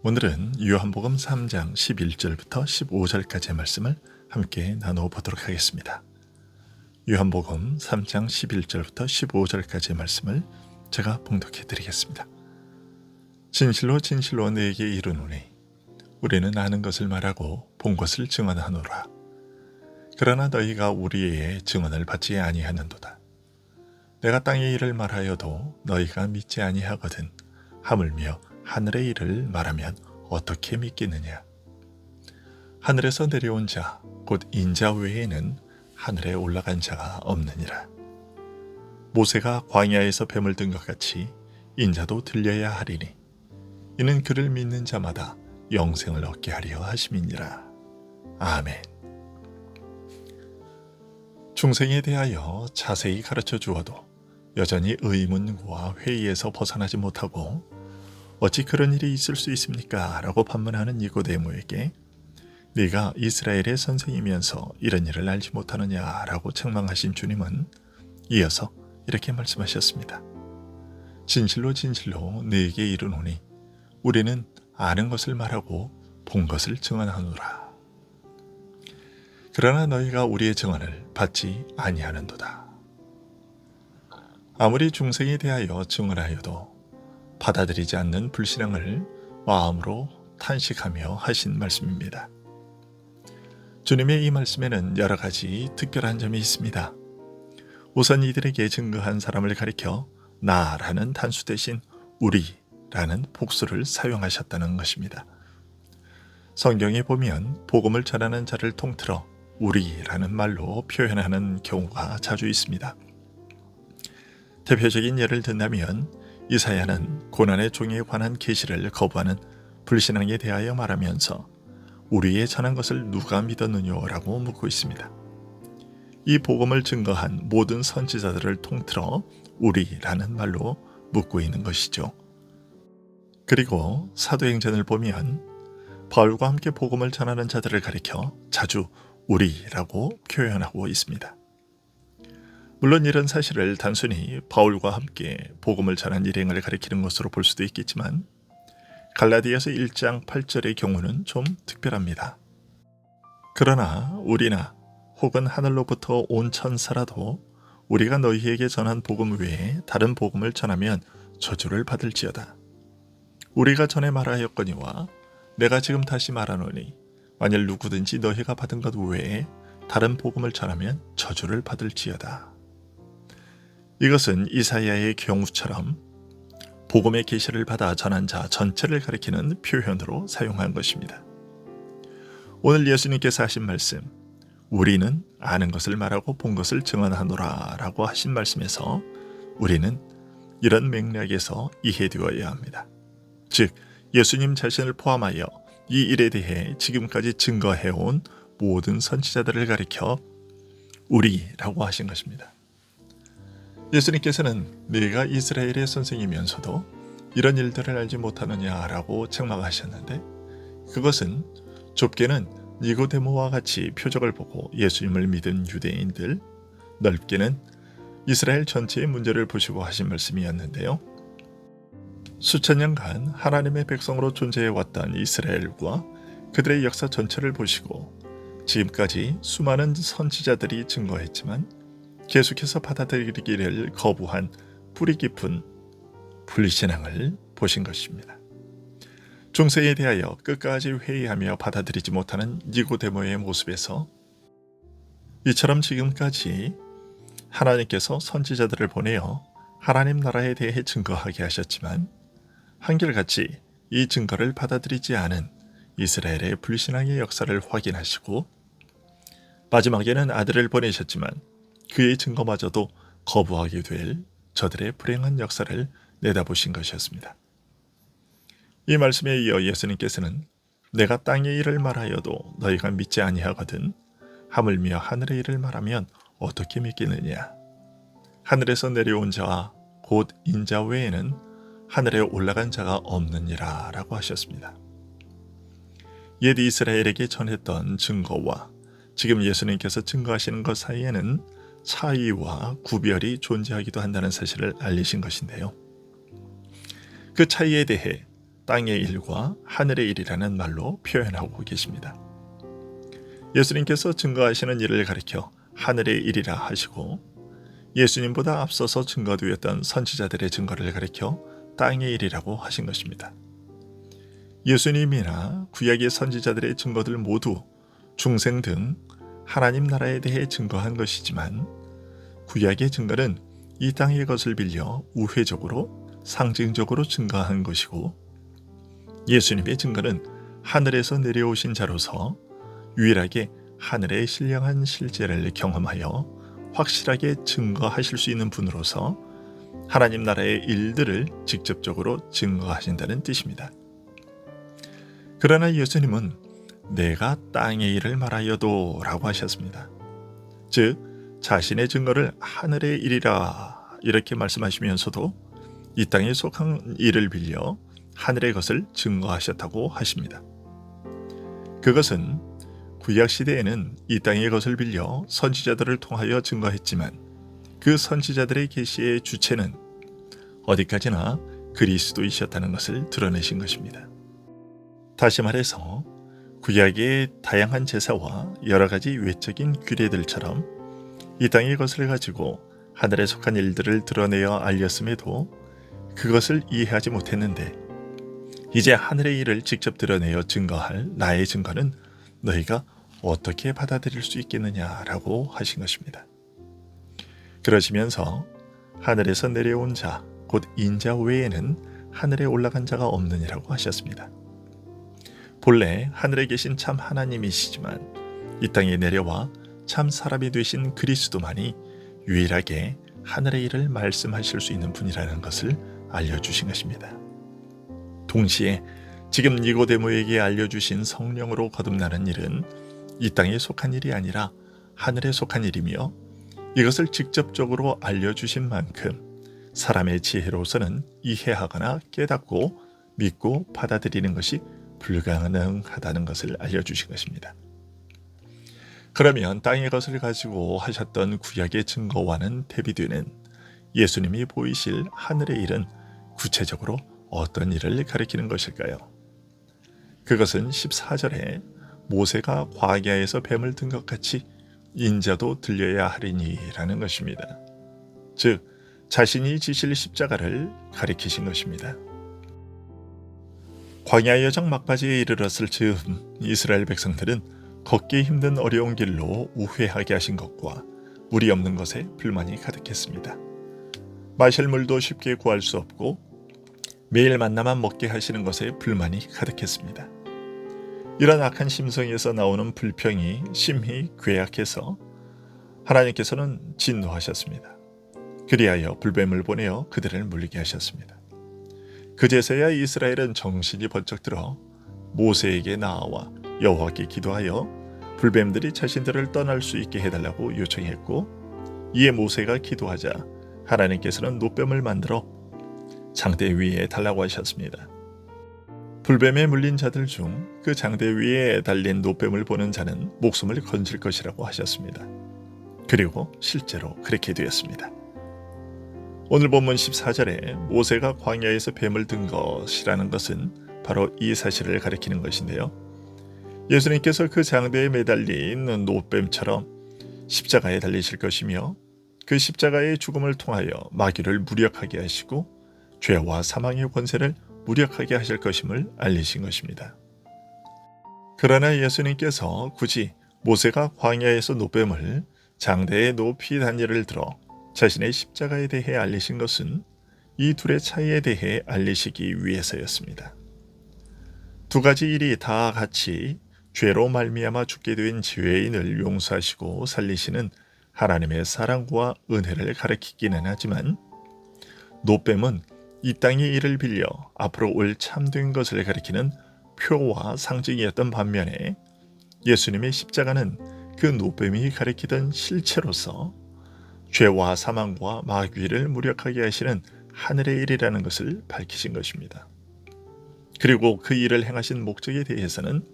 오늘은 요한복음 3장 11절부터 15절까지의 말씀을 함께 나눠보도록 하겠습니다. 요한복음 3장 11절부터 15절까지의 말씀을 제가 봉독해 드리겠습니다. 진실로 진실로 너희에게 이르노니 우리는 아는 것을 말하고 본 것을 증언하노라. 그러나 너희가 우리의 증언을 받지 아니하는도다. 내가 땅의 일을 말하여도 너희가 믿지 아니하거든 하물며 하늘의 일을 말하면 어떻게 믿겠느냐. 하늘에서 내려온 자 곧 인자 외에는 하늘에 올라간 자가 없느니라. 모세가 광야에서 뱀을 든 것 같이 인자도 들려야 하리니 이는 그를 믿는 자마다 영생을 얻게 하려 하심이니라. 아멘. 중생에 대하여 자세히 가르쳐 주어도 여전히 의문과 회의에서 벗어나지 못하고 어찌 그런 일이 있을 수 있습니까? 라고 반문하는 니고데모에게 네가 이스라엘의 선생이면서 이런 일을 알지 못하느냐? 라고 책망하신 주님은 이어서 이렇게 말씀하셨습니다. 진실로 진실로 너에게 이르노니 우리는 아는 것을 말하고 본 것을 증언하노라. 그러나 너희가 우리의 증언을 받지 아니하는도다. 아무리 중생에 대하여 증언하여도 받아들이지 않는 불신앙을 마음으로 탄식하며 하신 말씀입니다. 주님의 이 말씀에는 여러 가지 특별한 점이 있습니다. 우선 이들에게 증거한 사람을 가리켜 나라는 단수 대신 우리라는 복수를 사용하셨다는 것입니다. 성경에 보면 복음을 전하는 자를 통틀어 우리라는 말로 표현하는 경우가 자주 있습니다. 대표적인 예를 든다면 이사야는 고난의 종에 관한 계시를 거부하는 불신앙에 대하여 말하면서 우리의 전한 것을 누가 믿었느냐라고 묻고 있습니다. 이 복음을 증거한 모든 선지자들을 통틀어 우리라는 말로 묻고 있는 것이죠. 그리고 사도행전을 보면 바울과 함께 복음을 전하는 자들을 가리켜 자주 우리라고 표현하고 있습니다. 물론 이런 사실을 단순히 바울과 함께 복음을 전한 일행을 가리키는 것으로 볼 수도 있겠지만 갈라디아서 1장 8절의 경우는 좀 특별합니다. 그러나 우리나 혹은 하늘로부터 온 천사라도 우리가 너희에게 전한 복음 외에 다른 복음을 전하면 저주를 받을지어다. 우리가 전에 말하였거니와 내가 지금 다시 말하노니 만일 누구든지 너희가 받은 것 외에 다른 복음을 전하면 저주를 받을지어다. 이것은 이사야의 경우처럼 복음의 계시를 받아 전한 자 전체를 가리키는 표현으로 사용한 것입니다. 오늘 예수님께서 하신 말씀, 우리는 아는 것을 말하고 본 것을 증언하노라 라고 하신 말씀에서 우리는 이런 맥락에서 이해되어야 합니다. 즉 예수님 자신을 포함하여 이 일에 대해 지금까지 증거해온 모든 선지자들을 가리켜 우리라고 하신 것입니다. 예수님께서는 네가 이스라엘의 선생이면서도 이런 일들을 알지 못하느냐라고 책망하셨는데 그것은 좁게는 니고데모와 같이 표적을 보고 예수님을 믿은 유대인들, 넓게는 이스라엘 전체의 문제를 보시고 하신 말씀이었는데요. 수천 년간 하나님의 백성으로 존재해왔던 이스라엘과 그들의 역사 전체를 보시고 지금까지 수많은 선지자들이 증거했지만 계속해서 받아들이기를 거부한 뿌리 깊은 불신앙을 보신 것입니다. 중생에 대하여 끝까지 회의하며 받아들이지 못하는 니고데모의 모습에서 이처럼 지금까지 하나님께서 선지자들을 보내어 하나님 나라에 대해 증거하게 하셨지만 한결같이 이 증거를 받아들이지 않은 이스라엘의 불신앙의 역사를 확인하시고 마지막에는 아들을 보내셨지만 그의 증거마저도 거부하게 될 저들의 불행한 역사를 내다보신 것이었습니다. 이 말씀에 이어 예수님께서는 내가 땅의 일을 말하여도 너희가 믿지 아니하거든 하물며 하늘의 일을 말하면 어떻게 믿겠느냐. 하늘에서 내려온 자와 곧 인자 외에는 하늘에 올라간 자가 없느니라 라고 하셨습니다. 옛 이스라엘에게 전했던 증거와 지금 예수님께서 증거하시는 것 사이에는 차이와 구별이 존재하기도 한다는 사실을 알리신 것인데요. 그 차이에 대해 땅의 일과 하늘의 일이라는 말로 표현하고 계십니다. 예수님께서 증거하시는 일을 가리켜 하늘의 일이라 하시고, 예수님보다 앞서서 증거되었던 선지자들의 증거를 가리켜 땅의 일이라고 하신 것입니다. 예수님이나 구약의 선지자들의 증거들 모두 중생 등 하나님 나라에 대해 증거한 것이지만, 구약의 증거는 이 땅의 것을 빌려 우회적으로 상징적으로 증거한 것이고, 예수님의 증거는 하늘에서 내려오신 자로서 유일하게 하늘의 신령한 실제를 경험하여 확실하게 증거하실 수 있는 분으로서 하나님 나라의 일들을 직접적으로 증거하신다는 뜻입니다. 그러나 예수님은 내가 땅의 일을 말하여도 라고 하셨습니다. 즉 자신의 증거를 하늘의 일이라 이렇게 말씀하시면서도 이 땅에 속한 일을 빌려 하늘의 것을 증거하셨다고 하십니다. 그것은 구약시대에는 이 땅의 것을 빌려 선지자들을 통하여 증거했지만, 그 선지자들의 계시의 주체는 어디까지나 그리스도이셨다는 것을 드러내신 것입니다. 다시 말해서 구약의 다양한 제사와 여러 가지 외적인 규례들처럼 이 땅의 것을 가지고 하늘에 속한 일들을 드러내어 알렸음에도 그것을 이해하지 못했는데, 이제 하늘의 일을 직접 드러내어 증거할 나의 증거는 너희가 어떻게 받아들일 수 있겠느냐라고 하신 것입니다. 그러시면서 하늘에서 내려온 자, 곧 인자 외에는 하늘에 올라간 자가 없느니라고 하셨습니다. 본래 하늘에 계신 참 하나님이시지만 이 땅에 내려와 참 사람이 되신 그리스도만이 유일하게 하늘의 일을 말씀하실 수 있는 분이라는 것을 알려주신 것입니다. 동시에 지금 니고데모에게 알려주신 성령으로 거듭나는 일은 이 땅에 속한 일이 아니라 하늘에 속한 일이며, 이것을 직접적으로 알려주신 만큼 사람의 지혜로서는 이해하거나 깨닫고 믿고 받아들이는 것이 불가능하다는 것을 알려주신 것입니다. 그러면 땅의 것을 가지고 하셨던 구약의 증거와는 대비되는 예수님이 보이실 하늘의 일은 구체적으로 어떤 일을 가리키는 것일까요? 그것은 14절에 모세가 광야에서 뱀을 든 것 같이 인자도 들려야 하리니 라는 것입니다. 즉 자신이 지실 십자가를 가리키신 것입니다. 광야 여정 막바지에 이르렀을 즈음 이스라엘 백성들은 걷기 힘든 어려운 길로 우회하게 하신 것과 물이 없는 것에 불만이 가득했습니다. 마실 물도 쉽게 구할 수 없고 매일 만나만 먹게 하시는 것에 불만이 가득했습니다. 이런 악한 심성에서 나오는 불평이 심히 괴약해서 하나님께서는 진노하셨습니다. 그리하여 불뱀을 보내어 그들을 물리게 하셨습니다. 그제서야 이스라엘은 정신이 번쩍 들어 모세에게 나아와 여호와께 기도하여 불뱀들이 자신들을 떠날 수 있게 해달라고 요청했고, 이에 모세가 기도하자 하나님께서는 노뱀을 만들어 장대 위에 달라고 하셨습니다. 불뱀에 물린 자들 중 그 장대 위에 달린 노뱀을 보는 자는 목숨을 건질 것이라고 하셨습니다. 그리고 실제로 그렇게 되었습니다. 오늘 본문 14절에 모세가 광야에서 뱀을 든 것이라는 것은 바로 이 사실을 가리키는 것인데요. 예수님께서 그 장대에 매달린 노뱀처럼 십자가에 달리실 것이며, 그 십자가의 죽음을 통하여 마귀를 무력하게 하시고 죄와 사망의 권세를 무력하게 하실 것임을 알리신 것입니다. 그러나 예수님께서 굳이 모세가 광야에서 노뱀을 장대에 높이 단위를 들어 자신의 십자가에 대해 알리신 것은 이 둘의 차이에 대해 알리시기 위해서였습니다. 두 가지 일이 다 같이 죄로 말미암아 죽게 된 죄인을 용서하시고 살리시는 하나님의 사랑과 은혜를 가리키기는 하지만, 노뱀은 이 땅의 일을 빌려 앞으로 올 참된 것을 가리키는 표와 상징이었던 반면에, 예수님의 십자가는 그 노뱀이 가리키던 실체로서 죄와 사망과 마귀를 무력하게 하시는 하늘의 일이라는 것을 밝히신 것입니다. 그리고 그 일을 행하신 목적에 대해서는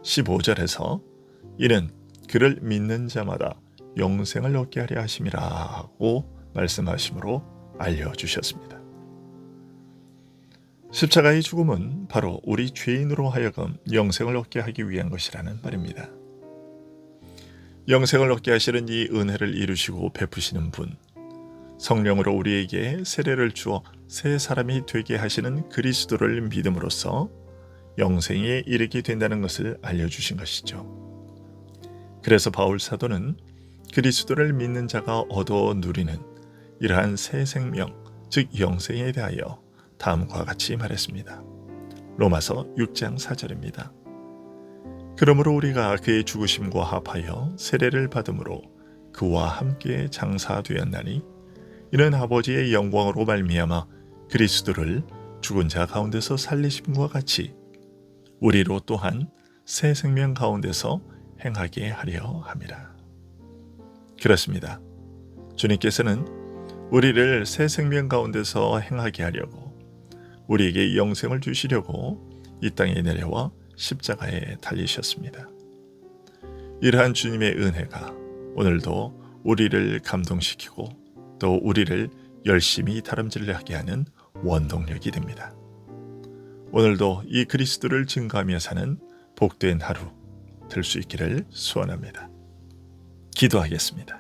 15절에서 이는 그를 믿는 자마다 영생을 얻게 하려 하심이라고 말씀하심으로 알려주셨습니다. 십자가의 죽음은 바로 우리 죄인으로 하여금 영생을 얻게 하기 위한 것이라는 말입니다. 영생을 얻게 하시는 이 은혜를 이루시고 베푸시는 분, 성령으로 우리에게 세례를 주어 새 사람이 되게 하시는 그리스도를 믿음으로써 영생에 이르게 된다는 것을 알려주신 것이죠. 그래서 바울 사도는 그리스도를 믿는 자가 얻어 누리는 이러한 새 생명, 즉 영생에 대하여 다음과 같이 말했습니다. 로마서 6장 4절입니다. 그러므로 우리가 그의 죽으심과 합하여 세례를 받음으로 그와 함께 장사되었나니 이는 아버지의 영광으로 말미암아 그리스도를 죽은 자 가운데서 살리심과 같이 우리로 또한 새 생명 가운데서 행하게 하려 함이라. 그렇습니다. 주님께서는 우리를 새 생명 가운데서 행하게 하려고 우리에게 영생을 주시려고 이 땅에 내려와 십자가에 달리셨습니다. 이러한 주님의 은혜가 오늘도 우리를 감동시키고 또 우리를 열심히 다름질하게 하는 원동력이 됩니다. 오늘도 이 그리스도를 증거하며 사는 복된 하루 될 수 있기를 소원합니다. 기도하겠습니다.